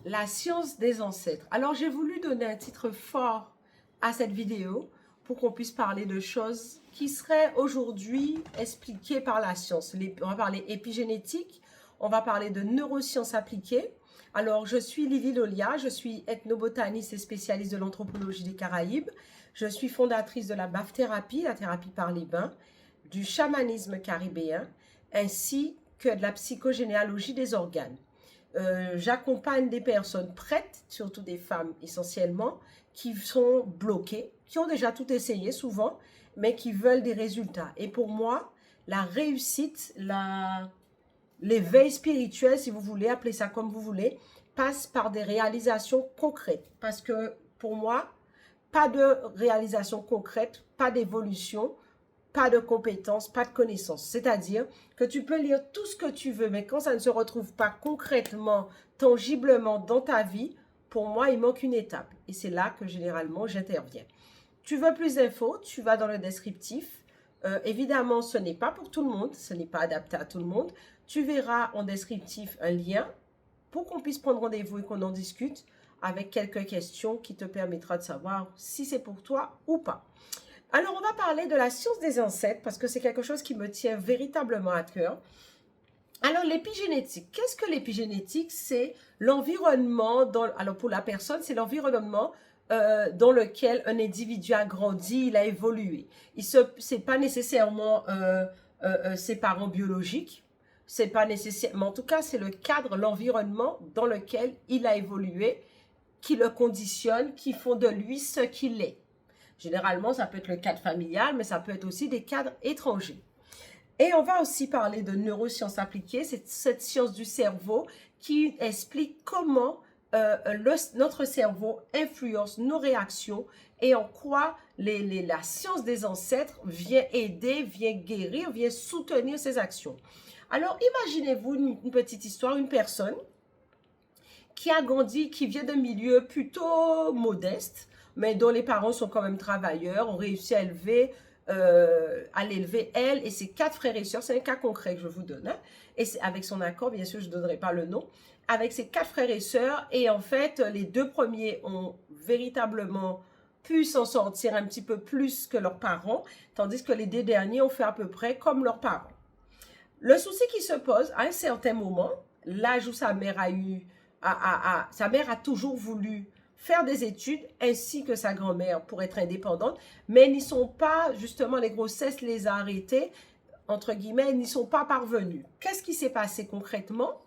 La science des ancêtres. Alors, j'ai voulu donner un titre fort à cette vidéo pour qu'on puisse parler de choses qui seraient aujourd'hui expliquées par la science. On va parler épigénétique, on va parler de neurosciences appliquées. Alors, je suis Lily Lolia, je suis ethnobotaniste et spécialiste de l'anthropologie des Caraïbes. Je suis fondatrice de la BAF-thérapie, la thérapie par les bains, du chamanisme caribéen, ainsi que de la psychogénéalogie des organes. J'accompagne des personnes prêtes, surtout des femmes essentiellement, qui sont bloquées, qui ont déjà tout essayé souvent, mais qui veulent des résultats. Et pour moi, la réussite, l'éveil spirituel, si vous voulez, appeler ça comme vous voulez, passe par des réalisations concrètes. Parce que pour moi, pas de réalisation concrète, pas d'évolution, pas de compétences, pas de connaissances. C'est-à-dire que tu peux lire tout ce que tu veux, mais quand ça ne se retrouve pas concrètement, tangiblement dans ta vie, pour moi, il manque une étape. Et c'est là que généralement, j'interviens. Tu veux plus d'infos, tu vas dans le descriptif. Évidemment, ce n'est pas pour tout le monde, ce n'est pas adapté à tout le monde. Tu verras en descriptif un lien pour qu'on puisse prendre rendez-vous et qu'on en discute avec quelques questions qui te permettra de savoir si c'est pour toi ou pas. Alors, on va parler de la science des ancêtres parce que c'est quelque chose qui me tient véritablement à cœur. Alors, l'épigénétique. Qu'est-ce que l'épigénétique? C'est l'environnement, alors pour la personne, c'est l'environnement dans lequel un individu a grandi, il a évolué. Ce n'est pas nécessairement ses parents biologiques, c'est pas nécessairement, en tout cas, c'est le cadre, l'environnement dans lequel il a évolué, qui le conditionne, qui font de lui ce qu'il est. Généralement, ça peut être le cadre familial, mais ça peut être aussi des cadres étrangers. Et on va aussi parler de neurosciences appliquées, c'est cette science du cerveau qui explique comment notre cerveau influence nos réactions et en quoi la science des ancêtres vient aider, vient guérir, vient soutenir ces actions. Alors, imaginez-vous une petite histoire, une personne qui a grandi, qui vient d'un milieu plutôt modeste, mais dont les parents sont quand même travailleurs, ont réussi à l'élever elle et ses 4 frères et sœurs. C'est un cas concret que je vous donne. Hein. Et avec son accord, bien sûr, je ne donnerai pas le nom. Avec ses 4 frères et sœurs. Et en fait, les 2 premiers ont véritablement pu s'en sortir un petit peu plus que leurs parents, tandis que les 2 derniers ont fait à peu près comme leurs parents. Le souci qui se pose à un certain moment, l'âge où sa mère sa mère a toujours voulu faire des études ainsi que sa grand-mère pour être indépendante, mais n'y sont pas, justement, les grossesses les a arrêtées, entre guillemets, n'y sont pas parvenues. Qu'est-ce qui s'est passé concrètement?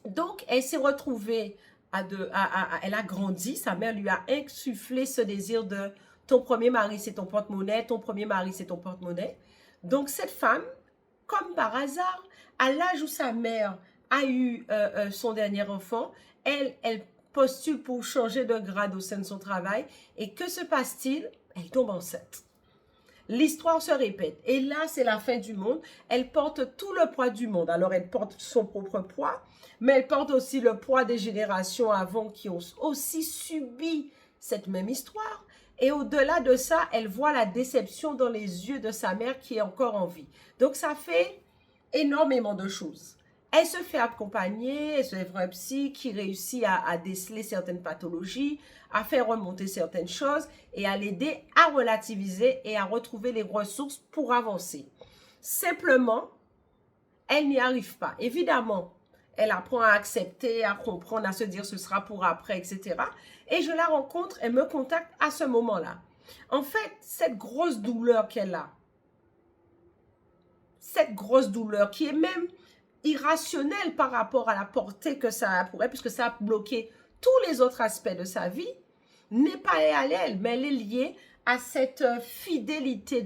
Donc, elle s'est retrouvée, elle a grandi, sa mère lui a insufflé ce désir de ton premier mari c'est ton porte-monnaie, ton premier mari c'est ton porte-monnaie. Donc, cette femme, comme par hasard, à l'âge où sa mère a eu son dernier enfant, elle postule pour changer de grade au sein de son travail. Et que se passe-t-il? Elle tombe enceinte. L'histoire se répète. Et là, c'est la fin du monde. Elle porte tout le poids du monde. Alors, elle porte son propre poids, mais elle porte aussi le poids des générations avant qui ont aussi subi cette même histoire. Et au-delà de ça, elle voit la déception dans les yeux de sa mère qui est encore en vie. Donc, ça fait énormément de choses. Elle se fait accompagner, elle se fait un psy qui réussit à déceler certaines pathologies, à faire remonter certaines choses et à l'aider à relativiser et à retrouver les ressources pour avancer. Simplement, elle n'y arrive pas. Évidemment, elle apprend à accepter, à comprendre, à se dire ce sera pour après, etc. Et je la rencontre, elle me contacte à ce moment-là. En fait, cette grosse douleur qu'elle a, cette grosse douleur qui est même irrationnelle par rapport à la portée que ça a pour elle, puisque ça a bloqué tous les autres aspects de sa vie, n'est pas à elle, mais elle est liée à cette fidélité,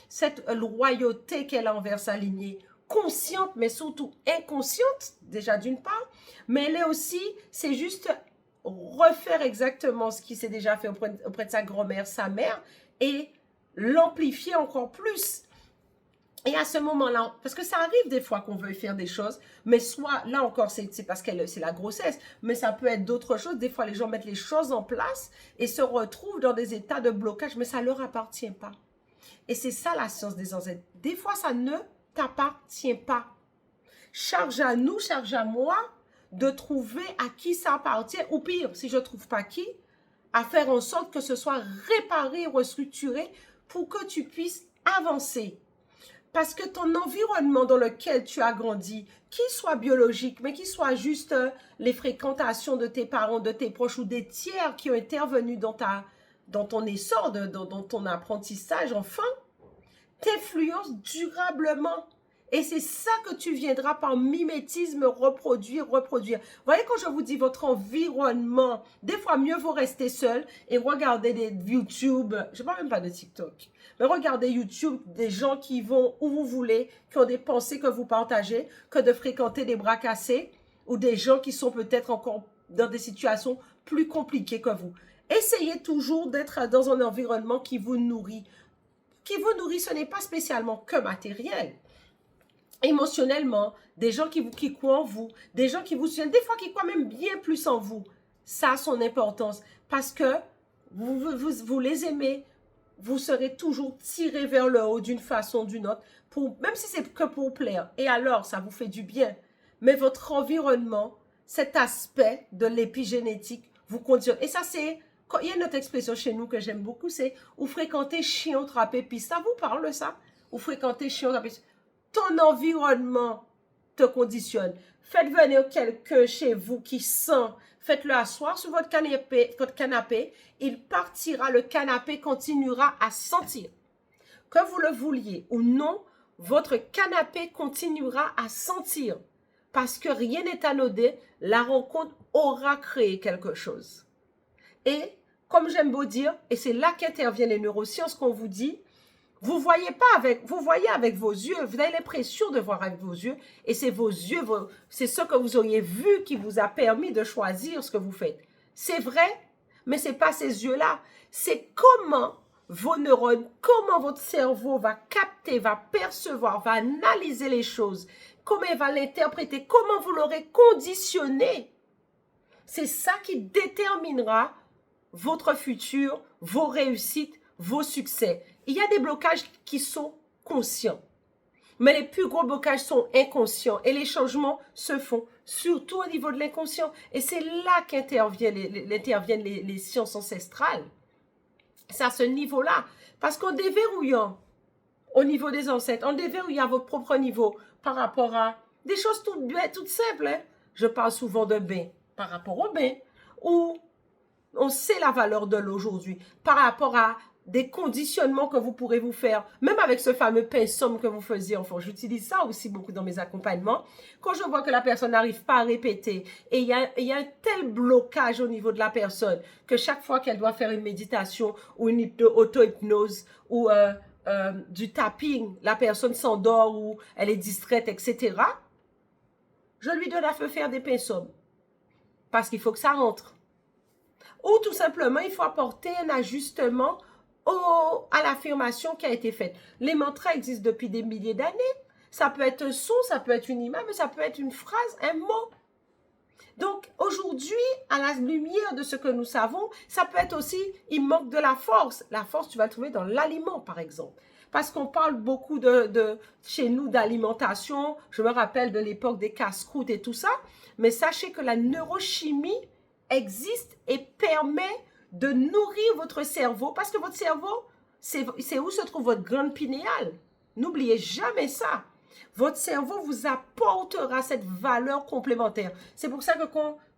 cette loyauté qu'elle a envers sa lignée, consciente, mais surtout inconsciente, déjà d'une part, mais elle est aussi, c'est juste refaire exactement ce qui s'est déjà fait auprès de sa grand-mère, sa mère, et l'amplifier encore plus. Et à ce moment-là, parce que ça arrive des fois qu'on veuille faire des choses, mais soit, là encore, c'est parce que c'est la grossesse, mais ça peut être d'autres choses. Des fois, les gens mettent les choses en place et se retrouvent dans des états de blocage, mais ça ne leur appartient pas. Et c'est ça la science des ancêtres. Des fois, ça ne t'appartient pas. Charge à nous, charge à moi de trouver à qui ça appartient, ou pire, si je ne trouve pas qui, à faire en sorte que ce soit réparé, restructuré pour que tu puisses avancer. Parce que ton environnement dans lequel tu as grandi, qu'il soit biologique, mais qu'il soit juste les fréquentations de tes parents, de tes proches ou des tiers qui ont intervenu dans ton essor, dans ton apprentissage, enfin, t'influence durablement. Et c'est ça que tu viendras par mimétisme reproduire. Vous voyez, quand je vous dis votre environnement, des fois mieux vaut rester seul et regarder des YouTube, je ne parle même pas de TikTok, mais regardez YouTube, des gens qui vont où vous voulez, qui ont des pensées que vous partagez, que de fréquenter des bras cassés ou des gens qui sont peut-être encore dans des situations plus compliquées que vous. Essayez toujours d'être dans un environnement qui vous nourrit. Qui vous nourrit, ce n'est pas spécialement que matériel. Émotionnellement, des gens qui croient en vous, des gens qui vous soutiennent, des fois qui croient même bien plus en vous. Ça a son importance parce que vous les aimez, vous serez toujours tiré vers le haut d'une façon ou d'une autre, même si c'est que pour plaire. Et alors, ça vous fait du bien. Mais votre environnement, cet aspect de l'épigénétique, vous conditionne. Et ça, c'est... Il y a une autre expression chez nous que j'aime beaucoup, c'est « ou fréquenter chien, trapper piste ». Ça vous parle, ça? Ou fréquenter chien, trapper piste. Ton environnement te conditionne. Faites venir quelqu'un chez vous qui sent. Faites-le asseoir sur votre canapé. Il partira, le canapé continuera à sentir. Que vous le vouliez ou non, votre canapé continuera à sentir. Parce que rien n'est anodin, la rencontre aura créé quelque chose. Et, comme j'aime beau dire, et c'est là qu'interviennent les neurosciences qu'on vous dit, vous voyez avec vos yeux, vous avez l'impression de voir avec vos yeux, et c'est vos yeux, c'est ce que vous auriez vu qui vous a permis de choisir ce que vous faites. C'est vrai, mais ce n'est pas ces yeux-là. C'est comment vos neurones, comment votre cerveau va capter, va percevoir, va analyser les choses, comment il va l'interpréter, comment vous l'aurez conditionné. C'est ça qui déterminera votre futur, vos réussites, vos succès. Il y a des blocages qui sont conscients, mais les plus gros blocages sont inconscients et les changements se font surtout au niveau de l'inconscient. Et c'est là qu'interviennent les sciences ancestrales. C'est à ce niveau-là. Parce qu'en déverrouillant au niveau des ancêtres, en déverrouillant à votre propre niveau par rapport à des choses toutes simples. Hein? Je parle souvent de bain par rapport au bain, où on sait la valeur de l'eau aujourd'hui, par rapport à des conditionnements que vous pourrez vous faire, même avec ce fameux pinceau que vous faisiez enfant. J'utilise ça aussi beaucoup dans mes accompagnements. Quand je vois que la personne n'arrive pas à répéter et il y a un tel blocage au niveau de la personne que chaque fois qu'elle doit faire une méditation ou une auto-hypnose ou du tapping, la personne s'endort ou elle est distraite, etc. Je lui donne à faire des pinceaux parce qu'il faut que ça rentre. Ou tout simplement, il faut apporter un ajustement à l'affirmation qui a été faite. Les mantras existent depuis des milliers d'années. Ça peut être un son, ça peut être une image, mais ça peut être une phrase, un mot. Donc, aujourd'hui, à la lumière de ce que nous savons, ça peut être aussi, il manque de la force. La force, tu vas le trouver dans l'aliment, par exemple. Parce qu'on parle beaucoup chez nous d'alimentation. Je me rappelle de l'époque des casse-croûtes et tout ça. Mais sachez que la neurochimie existe et permet de nourrir votre cerveau. Parce que votre cerveau, c'est où se trouve votre glande pinéale. N'oubliez jamais ça. Votre cerveau vous apportera cette valeur complémentaire. C'est pour ça que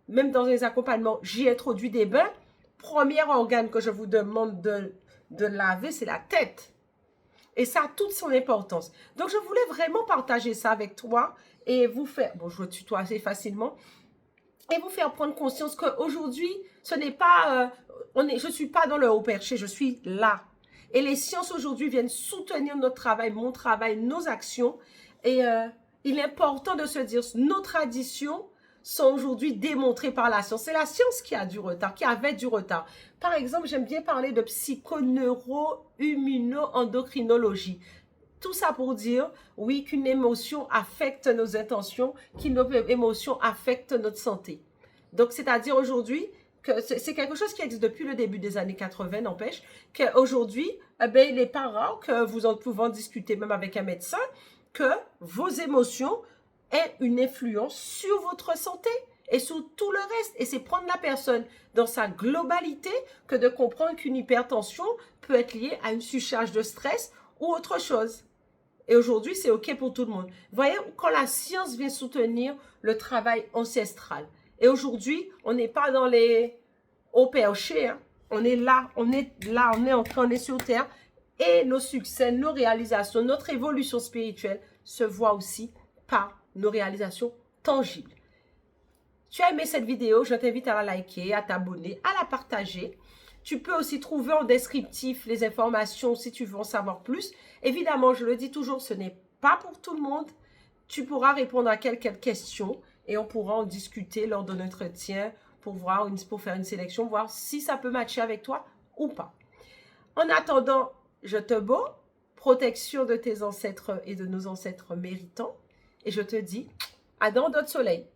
même dans les accompagnements, j'y introduis des bains. Premier organe que je vous demande de laver, c'est la tête. Et ça a toute son importance. Donc, je voulais vraiment partager ça avec toi et vous faire, bon, je tutoie assez facilement, et vous faire prendre conscience qu'aujourd'hui, ce n'est pas, je ne suis pas dans le haut perché, je suis là. Et les sciences aujourd'hui viennent soutenir notre travail, mon travail, nos actions. Et il est important de se dire, nos traditions sont aujourd'hui démontrées par la science. C'est la science qui a du retard, qui avait du retard. Par exemple, j'aime bien parler de psychoneuro-immuno-endocrinologie. Tout ça pour dire, oui, qu'une émotion affecte nos intentions, qu'une émotion affecte notre santé. Donc, c'est-à-dire aujourd'hui, que c'est quelque chose qui existe depuis le début des années 80, n'empêche, qu'aujourd'hui, il n'est pas rare que vous en pouvant discuter même avec un médecin, que vos émotions aient une influence sur votre santé et sur tout le reste. Et c'est prendre la personne dans sa globalité que de comprendre qu'une hypertension peut être liée à une surcharge de stress ou autre chose. Et aujourd'hui, c'est OK pour tout le monde. Vous voyez, quand la science vient soutenir le travail ancestral. Et aujourd'hui, on n'est pas dans les hauts perchés. Hein. On est là, on est sur Terre. Et nos succès, nos réalisations, notre évolution spirituelle se voit aussi par nos réalisations tangibles. Tu as aimé cette vidéo, je t'invite à la liker, à t'abonner, à la partager. Tu peux aussi trouver en descriptif les informations si tu veux en savoir plus. Évidemment, je le dis toujours, ce n'est pas pour tout le monde. Tu pourras répondre à quelques questions et on pourra en discuter lors de notre entretien pour faire une sélection, voir si ça peut matcher avec toi ou pas. En attendant, je te beau, protection de tes ancêtres et de nos ancêtres méritants. Et je te dis à dans d'autres soleils.